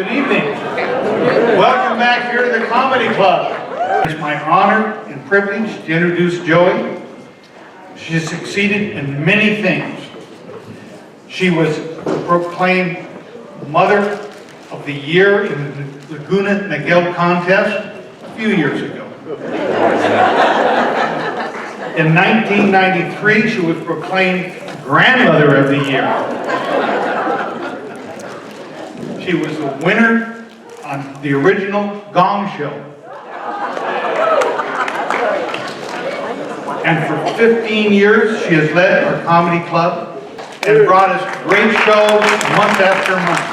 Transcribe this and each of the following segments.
Good evening. Welcome back here to the Comedy Club. It's my honor and privilege to introduce Joey. She has succeeded in many things. She was proclaimed Mother of the Year in the Laguna Miguel contest a few years ago. In 1993, she was proclaimed Grandmother of the Year. She was the winner on the original Gong Show. And for 15 years, she has led our comedy club and brought us great shows month after month.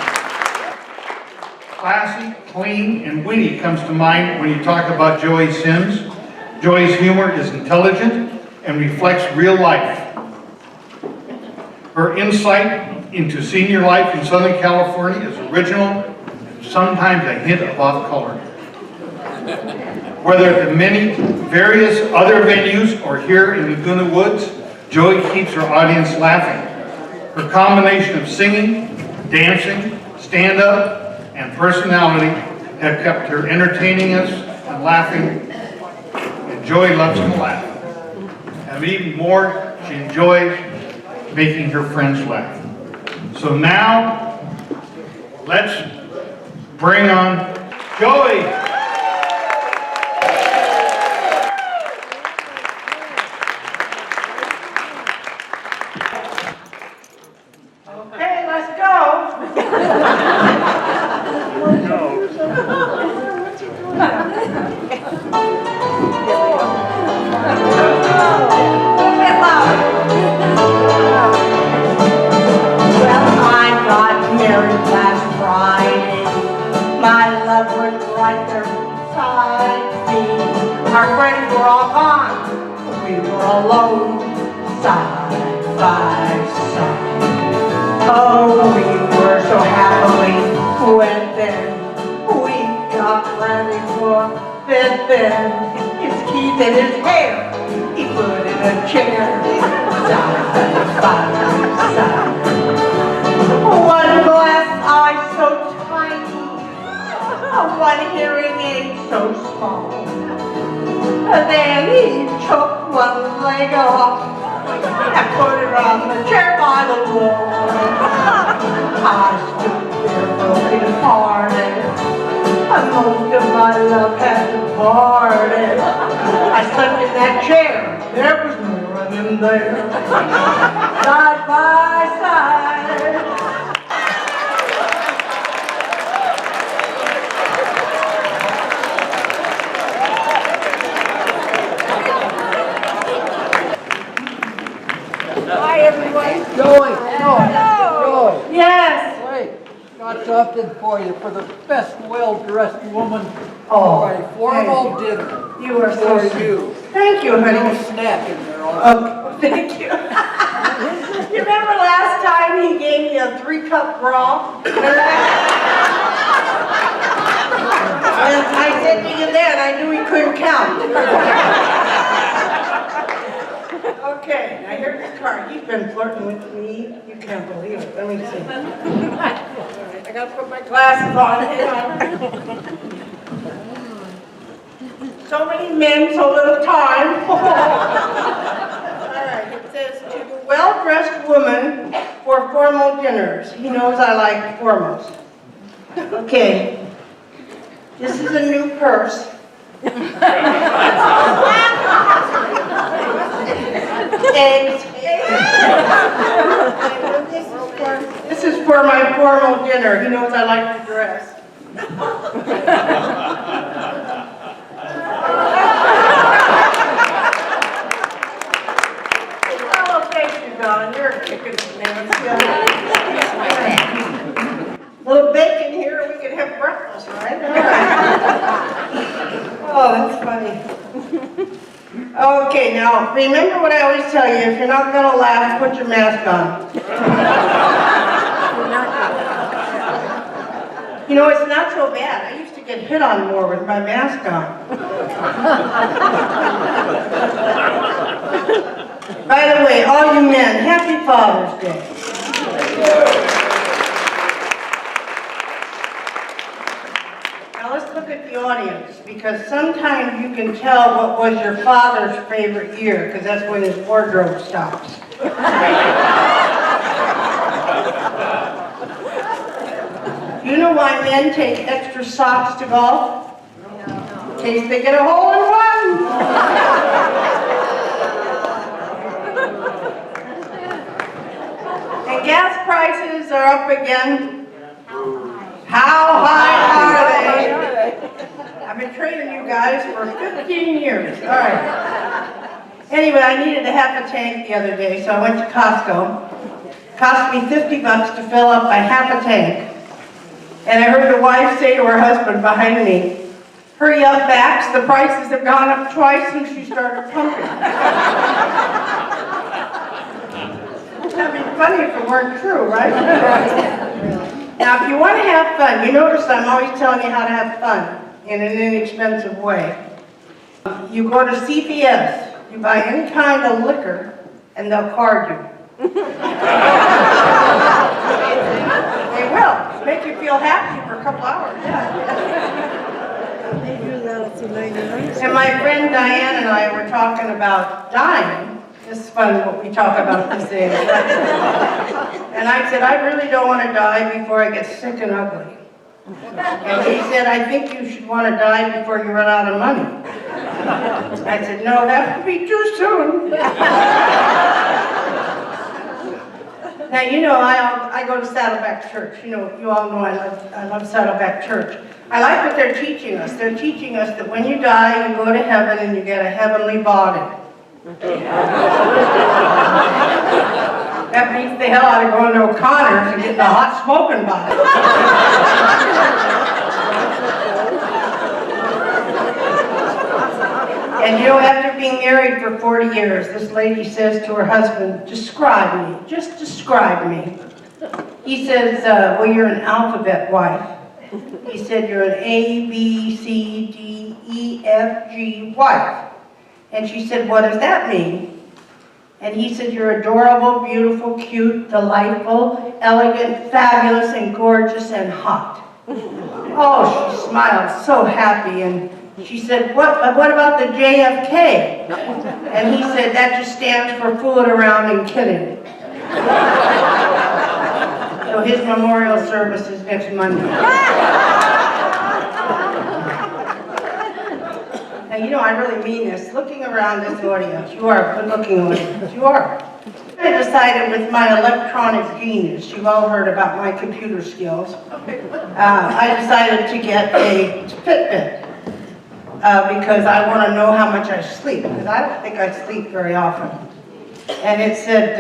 Classy, clean, and witty comes to mind when you talk about Joey Sims. Joey's humor is intelligent and reflects real life. Her insight into senior life in Southern California is original, and sometimes a hint of off-color. Whether at the many various other venues or here in Laguna Woods, Joey keeps her audience laughing. Her combination of singing, dancing, stand-up, and personality have kept her entertaining us and laughing, and Joey loves to laugh. And even more, she enjoys making her friends laugh. So now, let's bring on Joey. Okay, let's go. Our friends were all gone. We were alone, side by side. Oh, we were so happily wed. We got ready for bed. His keys in his hair, he put in a chair, side by side. One glass eye so tiny, one hearing aid so small. Then he took one leg off and put it on the chair by the wall. I stood there broken hearted, and most of my love had departed. I slept in that chair, there was no running there, side by side. Hi, everyone. Joey. Yes. Wait, got something for you for the best well-dressed woman Oh, for a formal dinner. You are so For sweet. you. Thank you, No honey. snack in there also. Oh, thank you. You remember last time he gave me a 3-cup bra? And I said to you then, I knew he couldn't count. Okay, now here's the card. He's been flirting with me. You can't believe it. Let me see. All right, I gotta put my glasses on. Hang on. So many men, so little time. All right, it says, to the well-dressed woman for formal dinners. He knows I like formals. Okay, this is a new purse. Eggs. This is for my formal dinner. He knows I like to dress. Oh, thank you, Don. You're kicking some names. Little bacon here, we can have breakfast, right? Oh, that's funny. Okay, now, remember what I always tell you, if you're not gonna laugh, put your mask on. You know, it's not so bad. I used to get hit on more with my mask on. By the way, all you men, happy Father's Day. look at the audience, because sometimes you can tell what was your father's favorite year, because that's when his wardrobe stops. Do you know why men take extra socks to golf? In case they get a hole in one. And gas prices are up again. How high are they? I've been training you guys for 15 years. All right. Anyway, I needed a half a tank the other day, so I went to Costco. It cost me $50 to fill up my half a tank. And I heard the wife say to her husband behind me, "Hurry up, Max, the prices have gone up twice since you started pumping." That'd be funny if it weren't true, right? Now, if you want to have fun, you notice I'm always telling you how to have fun in an inexpensive way. You go to CVS, you buy any kind of liquor, and they'll card you. They will. Make you feel happy for a couple hours. And my friend Diane and I were talking about dying. This is fun what we talk about these days. And I said, I really don't want to die before I get sick and ugly. And he said, I think you should want to die before you run out of money. I said, no, that would be too soon. Now, you know, I go to Saddleback Church. You know, you all know I love Saddleback Church. I like what they're teaching us. They're teaching us that when you die, you go to heaven and you get a heavenly body. That beats the hell out of going to O'Connor's and getting a hot smoking body. And you know, after being married for 40 years, this lady says to her husband, describe me, just describe me. He says, well, you're an alphabet wife. He said, you're an A, B, C, D, E, F, G wife. And she said, what does that mean? And he said, you're adorable, beautiful, cute, delightful, elegant, fabulous, and gorgeous, and hot. Oh, she smiled so happy, and she said, what about the JFK? And he said, that just stands for fooling around and kidding. So his memorial service is next Monday. Now, you know, I really mean this. Looking around this audience, you are a good-looking audience. You are. I decided with my electronic genius, you've all heard about my computer skills, I decided to get a Fitbit because I want to know how much I sleep, because I don't think I sleep very often. And it said,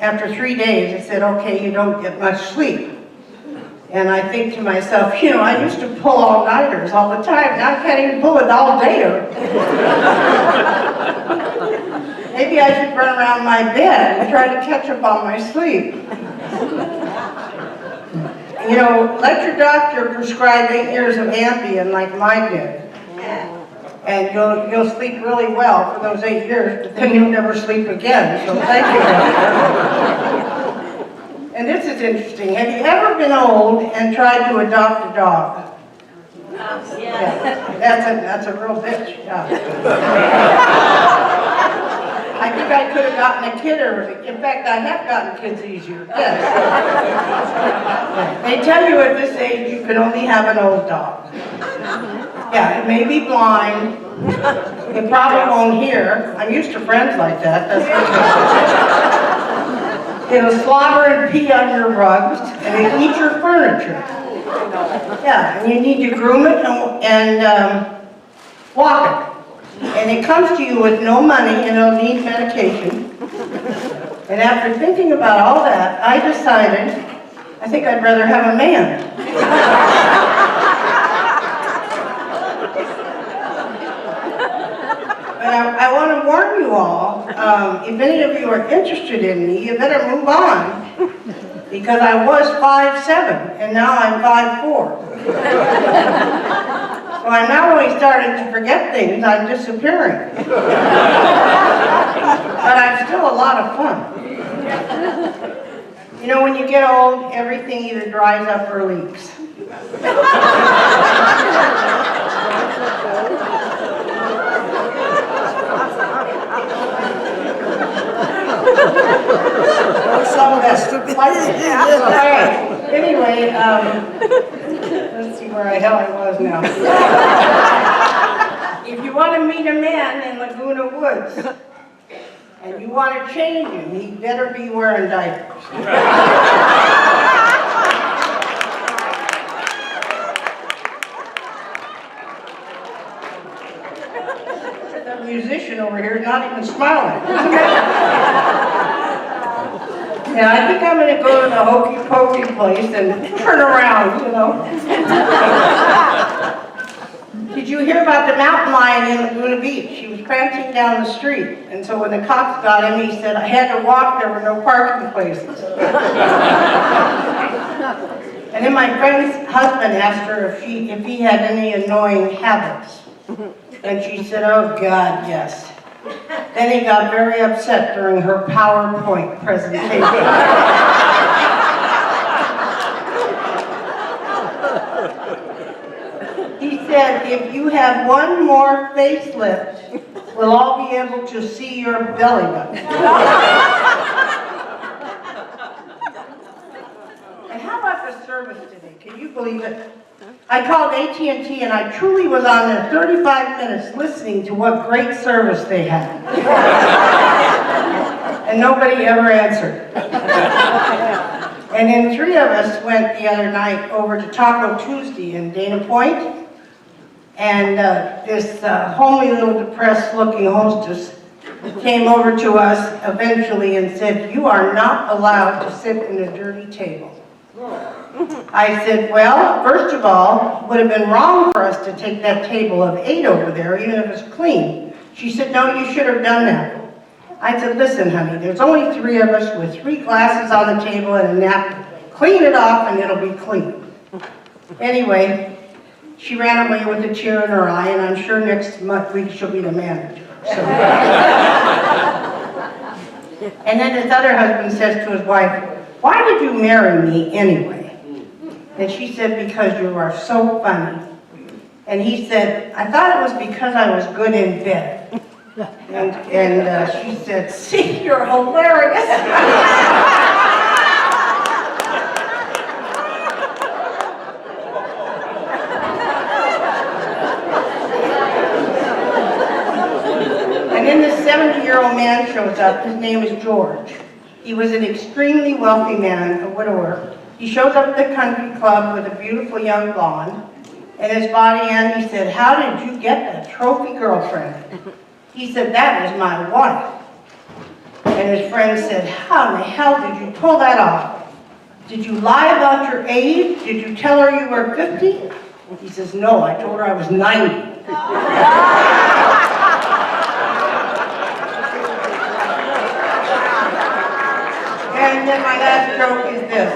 after 3 days, it said, okay, you don't get much sleep. And I think to myself, you know, I used to pull all-nighters all the time. Now I can't even pull it all-dayer. Maybe I should run around my bed and try to catch up on my sleep. You know, let your doctor prescribe 8 years of Ambien like mine did. And you'll sleep really well for those 8 years, but then you'll never sleep again. So thank you, doctor. And this is interesting. Have you ever been old and tried to adopt a dog? Yeah. That's a real bitch. Yeah. I think I could have gotten a kid, or in fact, I have gotten kids easier. Yes. They tell you at this age you can only have an old dog. Yeah, it may be blind. It probably won't hear. I'm used to friends like that. That's it'll slobber and pee on your rugs, and it'll eat your furniture. Yeah, and you need to groom it and walk it. And it comes to you with no money, and it'll need medication. And after thinking about all that, I decided, I think I'd rather have a man. But I want to warn you all, if any of you are interested in me, you better move on. Because I was 5'7", and now I'm 5'4". So I'm not only starting to forget things, I'm disappearing. But I'm still a lot of fun. You know, when you get old, everything either dries up or leaks. where the hell I was now. If you want to meet a man in Laguna Woods, and you want to change him, he better be wearing diapers. The musician over here is not even smiling. Yeah, I think I'm going to go to the hokey pokey place and turn around, you know. Did you hear about the mountain lion in Laguna Beach? He was prancing down the street, and so when the cops got him, he said, I had to walk, there were no parking places. And then my friend's husband asked her if he had any annoying habits. And she said, oh God, yes. Then he got very upset during her PowerPoint presentation. He said, if you have one more facelift, we'll all be able to see your belly button. And how about the service today? Can you believe it? I called AT&T and I truly was on there 35 minutes listening to what great service they had. And nobody ever answered. And then 3 of us went the other night over to Taco Tuesday in Dana Point. And this homely little depressed looking hostess came over to us eventually and said, you are not allowed to sit in a dirty table. I said, well, first of all, it would have been wrong for us to take that table of 8 over there, even if it's clean. She said, no, you should have done that. I said, listen, honey, there's only 3 of us with 3 glasses on the table and a napkin. Clean it off and it'll be clean. Anyway, she ran away with a tear in her eye, and I'm sure next week she'll be the manager. So. And then his other husband says to his wife, why did you marry me anyway? And she said, because you are so funny. And he said, I thought it was because I was good in bed. And she said, see, you're hilarious. And then this 70-year-old man shows up. His name is George. He was an extremely wealthy man, a widower. He shows up at the country club with a beautiful young blonde. And his body end, he said, how did you get that trophy girlfriend? He said, that is my wife. And his friend said, how in the hell did you pull that off? Did you lie about your age? Did you tell her you were 50? He says, no, I told her I was 90. And then my last joke is this.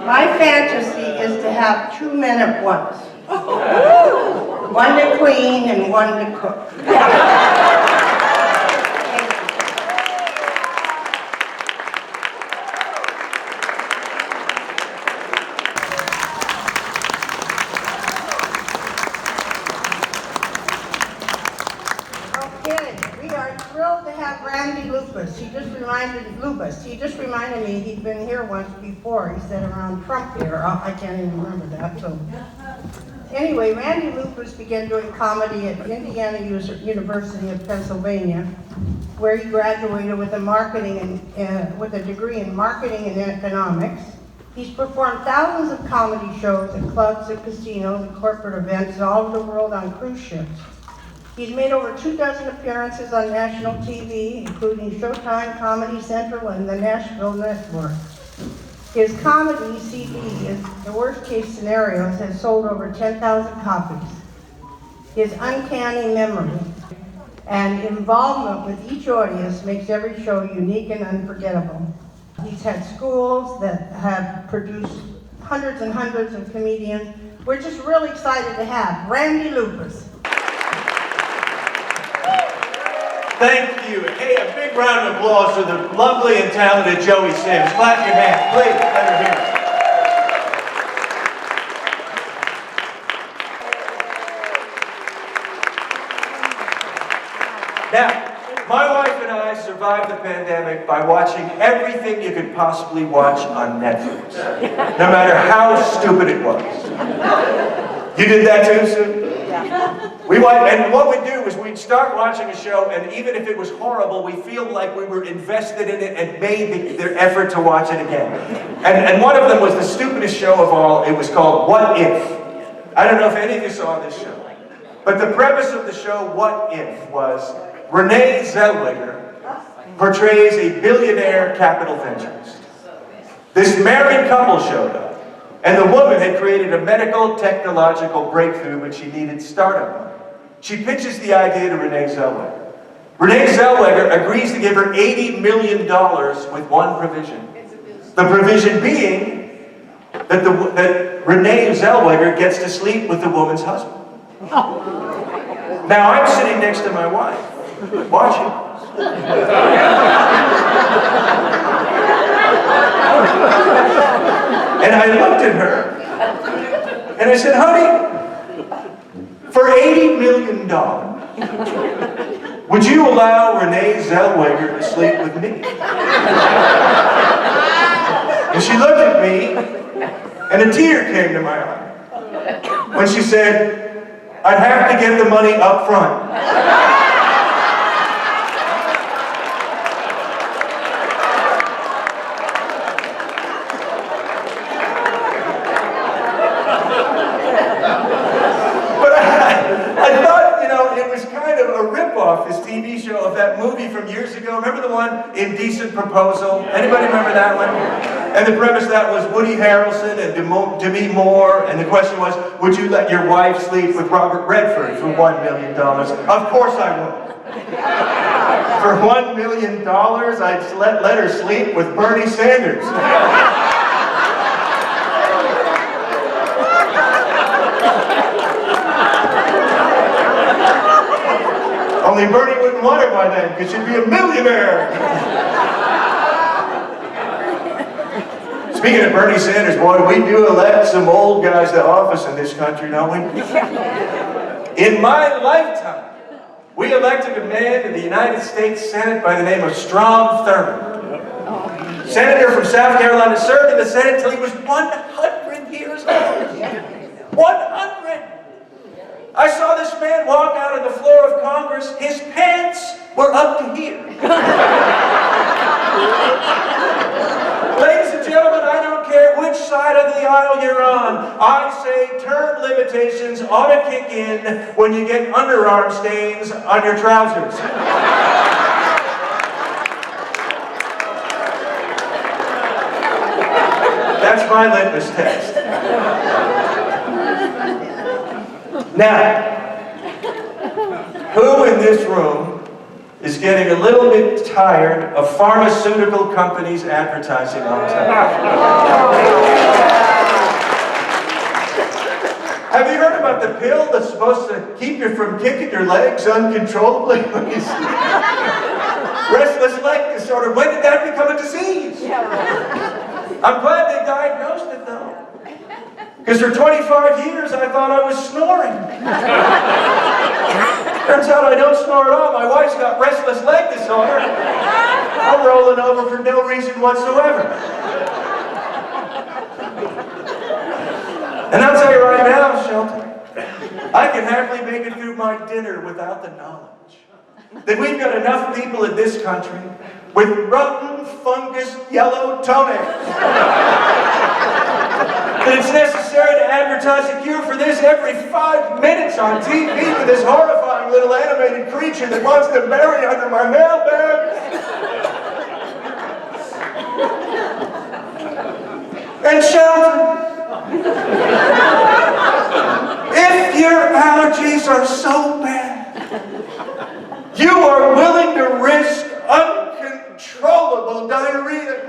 My fantasy is to have 2 men at once. One to clean and one to cook. He just reminded me he'd been here once before. He said around Trump era. I can't even remember that. So anyway, Randy Lupus began doing comedy at Indiana University of Pennsylvania, where he graduated with a degree in marketing and economics. He's performed thousands of comedy shows at clubs and casinos and corporate events all over the world on cruise ships. He's made over 24 appearances on national TV, including Showtime, Comedy Central, and the Nashville Network. His comedy CD, The Worst Case Scenarios, has sold over 10,000 copies. His uncanny memory and involvement with each audience makes every show unique and unforgettable. He's had schools that have produced hundreds and hundreds of comedians. We're just really excited to have Randy Lupus. Thank you. Hey, a big round of applause for the lovely and talented Joey Sims. Clap your hands, please. Let her hear it. Now, my wife and I survived the pandemic by watching everything you could possibly watch on Netflix, no matter how stupid it was. You did that too, Sue? Yeah. And what we'd do is we'd start watching a show, and even if it was horrible, we feel like we were invested in it and made the effort to watch it again. And one of them was the stupidest show of all. It was called What If? I don't know if any of you saw this show. But the premise of the show, What If, was Renee Zellweger portrays a billionaire capital venturist. This married couple showed up, and the woman had created a medical technological breakthrough which she needed startup money. She pitches the idea to Renee Zellweger. Renee Zellweger agrees to give her $80 million with one provision. The provision being that Renee Zellweger gets to sleep with the woman's husband. Now I'm sitting next to my wife, watching. And I looked at her, and I said, honey, for $80 million, would you allow Renee Zellweger to sleep with me? And she looked at me, and a tear came to my eye when she said, I'd have to get the money up front. This TV show of that movie from years ago. Remember the one, Indecent Proposal? Anybody remember that one? And the premise of that was Woody Harrelson and Demi Moore, and the question was, would you let your wife sleep with Robert Redford for $1 million? Of course I would. For $1 million, I'd let her sleep with Bernie Sanders. Only Bernie wouldn't want her by then, because she'd be a millionaire. Speaking of Bernie Sanders, boy, we do elect some old guys to office in this country, don't we? In my lifetime, we elected a man in the United States Senate by the name of Strom Thurmond. Senator from South Carolina, served in the Senate until he was 100 years old. 100! I saw this man walk out on the floor of Congress. His pants were up to here. Ladies and gentlemen, I don't care which side of the aisle you're on. I say term limitations ought to kick in when you get underarm stains on your trousers. That's my litmus test. Now, who in this room is getting a little bit tired of pharmaceutical companies advertising on television? Have you heard about the pill that's supposed to keep you from kicking your legs uncontrollably? Restless leg disorder. When did that become a disease? I'm glad they diagnosed it though. Because for 25 years, I thought I was snoring. Turns out I don't snore at all. My wife's got restless leg disorder. I'm rolling over for no reason whatsoever. And I'll tell you right now, Shelton, I can hardly make it through my dinner without the knowledge that we've got enough people in this country with rotten, fungus, yellow toenails. That it's necessary to advertise a cure for this every 5 minutes on TV with this horrifying little animated creature that wants to bury under my mailbag. And Shelton, if your allergies are so bad, you are willing to risk uncontrollable diarrhea.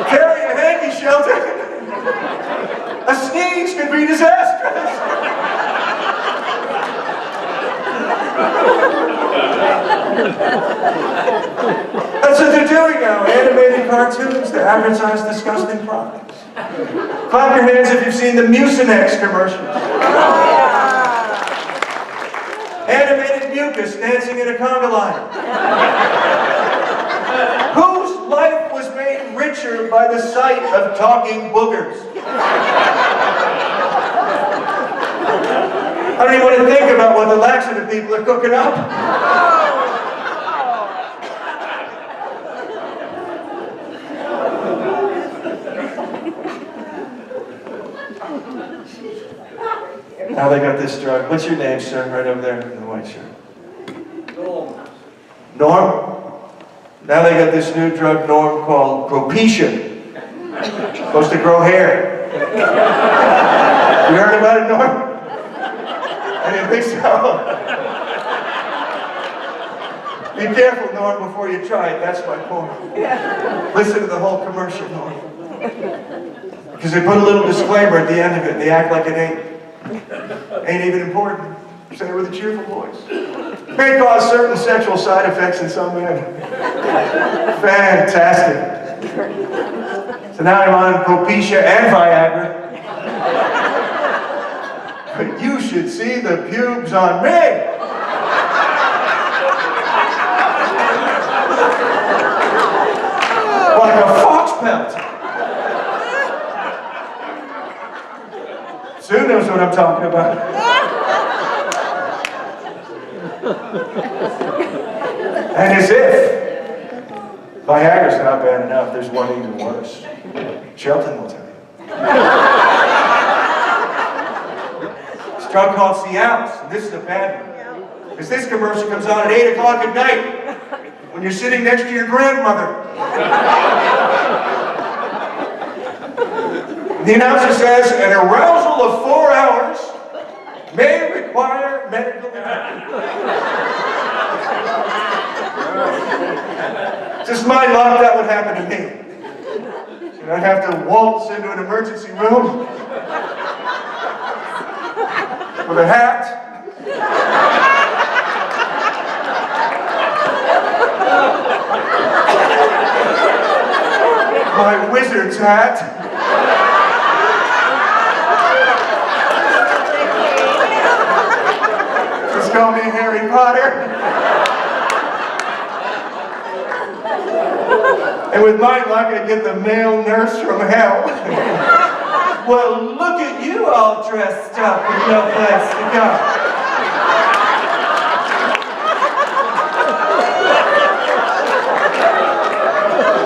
Carry a hanky, Shelton. A sneeze could be disastrous. That's what they're doing now, animated cartoons to advertise disgusting products. Clap your hands if you've seen the Mucinex commercials. Animated mucus dancing in a conga line. Whose life was made rich richer by the sight of talking boogers. I don't even want to think about what the laxative people are cooking up. Now they got this drug. What's your name, sir? Right over there in the white shirt. Norm. Norm? Now they got this new drug, Norm, called Propecia. Supposed to grow hair. You heard about it, Norm? I didn't think so. Be careful, Norm, before you try it. That's my point. Listen to the whole commercial, Norm. Because they put a little disclaimer at the end of it. They act like it ain't even important. Say it with a cheerful voice. May cause certain sexual side effects in some men. Fantastic. So now I'm on Propecia and Viagra. But you should see the pubes on me. Like a fox pelt. Sue knows what I'm talking about. And as if Viagra's not bad enough, there's one even worse. Shelton will tell you. It's a drug called Cialis, and this is a bad one. Because this commercial comes on at 8 o'clock at night when you're sitting next to your grandmother. The announcer says, an arousal of 4 hours may require medical attention. Just my luck, that would happen to me. So I'd have to waltz into an emergency room with a hat. My wizard's hat. Just call me Harry Potter. And with my luck, I get the male nurse from hell. Well, look at you all dressed up with no place to go.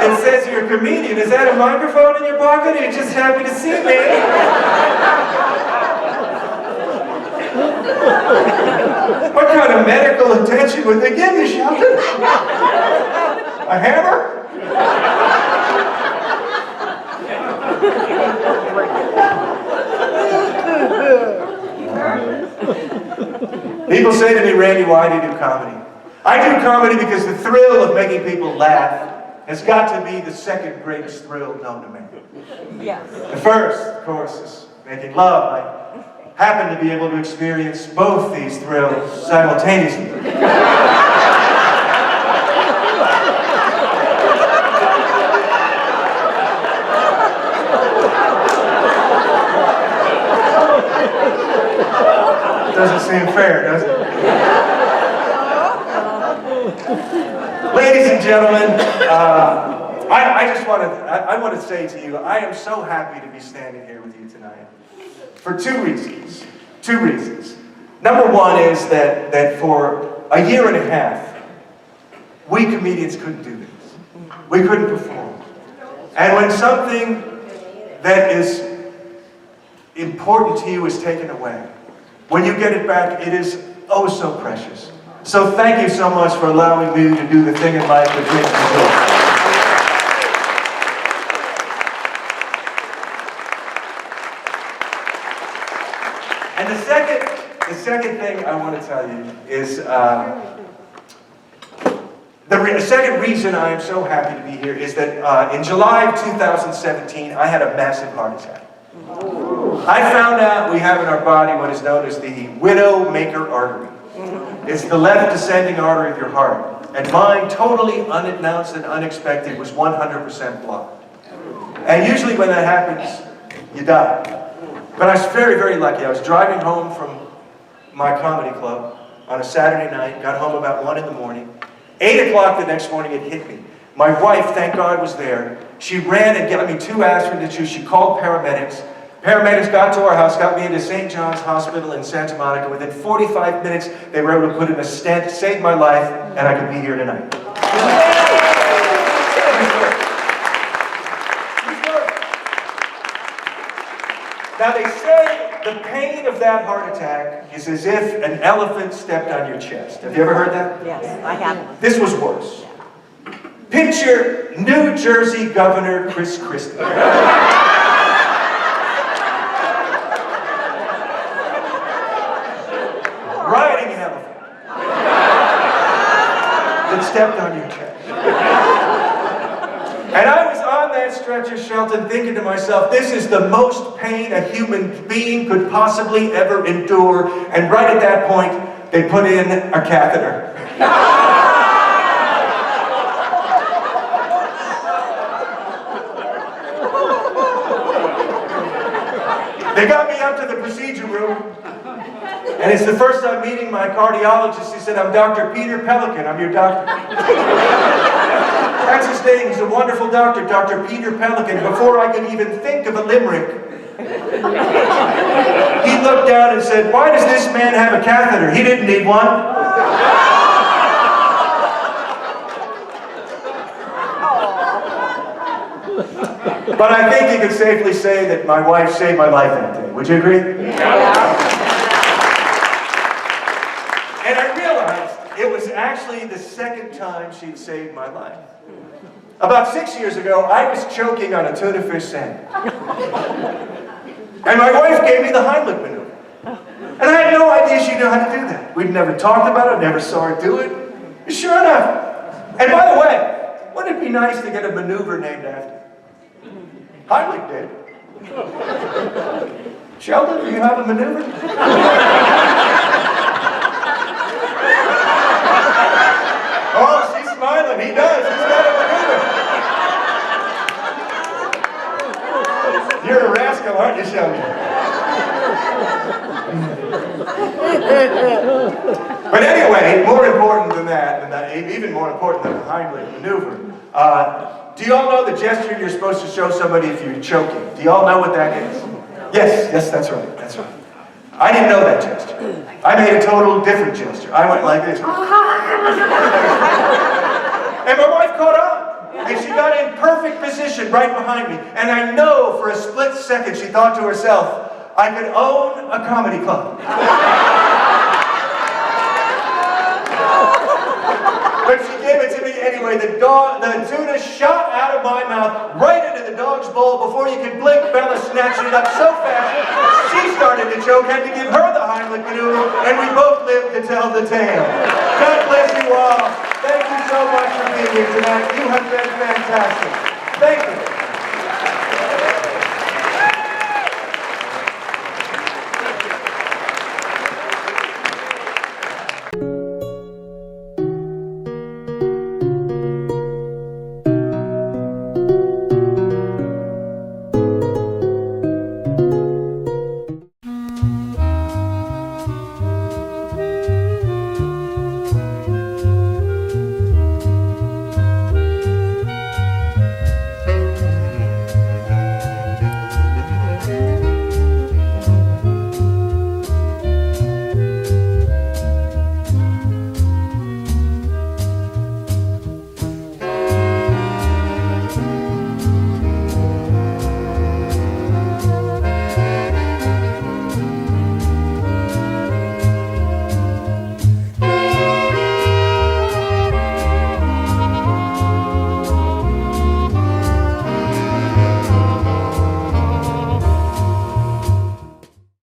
It says you're a comedian. Is that a microphone in your pocket, or you're just happy to see me? What kind of medical attention would they give you, Shelton? A hammer? People say to me, Randy, why do you do comedy? I do comedy because the thrill of making people laugh has got to be the second greatest thrill known to man. Yes. The first, of course, is making love. I happen to be able to experience both these thrills simultaneously. Doesn't seem fair, does it? Ladies and gentlemen, I want to say to you, I am so happy to be standing here with you tonight for two reasons. Two reasons. Number one is that for a year and a half, we comedians couldn't do this. We couldn't perform. And when something that is important to you is taken away, when you get it back, it is oh so precious. So thank you so much for allowing me to do the thing in life that brings me joy. And the second thing I want to tell you is the second reason I am so happy to be here is that in July of 2017, I had a massive heart attack. I found out we have in our body what is known as the widowmaker artery. It's the left descending artery of your heart. And mine, totally unannounced and unexpected, was 100% blocked. And usually when that happens, you die. But I was very, very lucky. I was driving home from my comedy club on a Saturday night, got home about 1 in the morning. 8 o'clock the next morning, it hit me. My wife, thank God, was there, She ran and got me 2 aspirin to chew. She called paramedics. Paramedics got to our house, got me into St. John's Hospital in Santa Monica. Within 45 minutes, they were able to put in a stent, save my life, and I could be here tonight. Now they say the pain of that heart attack is as if an elephant stepped on your chest. Have you ever heard that? Yes, I have. This was worse. Picture New Jersey Governor Chris Christie. Riding an elephant that stepped on your chest. And I was on that stretcher, Shelton, thinking to myself, this is the most pain a human being could possibly ever endure. And right at that point, they put in a catheter. They got me up to the procedure room. And it's the first time meeting my cardiologist. He said, I'm Dr. Peter Pelican. I'm your doctor. That's his name. He's a wonderful doctor, Dr. Peter Pelican. Before I could even think of a limerick, he looked down and said, why does this man have a catheter? He didn't need one. But I think you could safely say that my wife saved my life that day. Would you agree? Yeah. And I realized it was actually the second time she'd saved my life. About 6 years ago, I was choking on a tuna fish sandwich. And my wife gave me the Heimlich maneuver. And I had no idea she knew how to do that. We'd never talked about it, never saw her do it. Sure enough. And by the way, wouldn't it be nice to get a maneuver named after her? Heimlich did. Sheldon, do you have a maneuver? Oh, she's smiling. He does. He's got a maneuver. You're a rascal, aren't you, Sheldon? But anyway, more important than that, even more important than the Heimlich maneuver, do you all know the gesture you're supposed to show somebody if you're choking? Do you all know what that is? Yes, that's right, that's right. I didn't know that gesture. I made a total different gesture. I went like this. And my wife caught up. And she got in perfect position right behind me. And I know for a split second she thought to herself, I could own a comedy club. But she gave it to me anyway. The tuna shot out of my mouth right into the dog's bowl. Before you could blink, Bella snatched it up so fast, she started to choke, had to give her the Heimlich maneuver, and we both lived to tell the tale. God bless you all. Thank you so much for being here tonight. You have been fantastic. Thank you.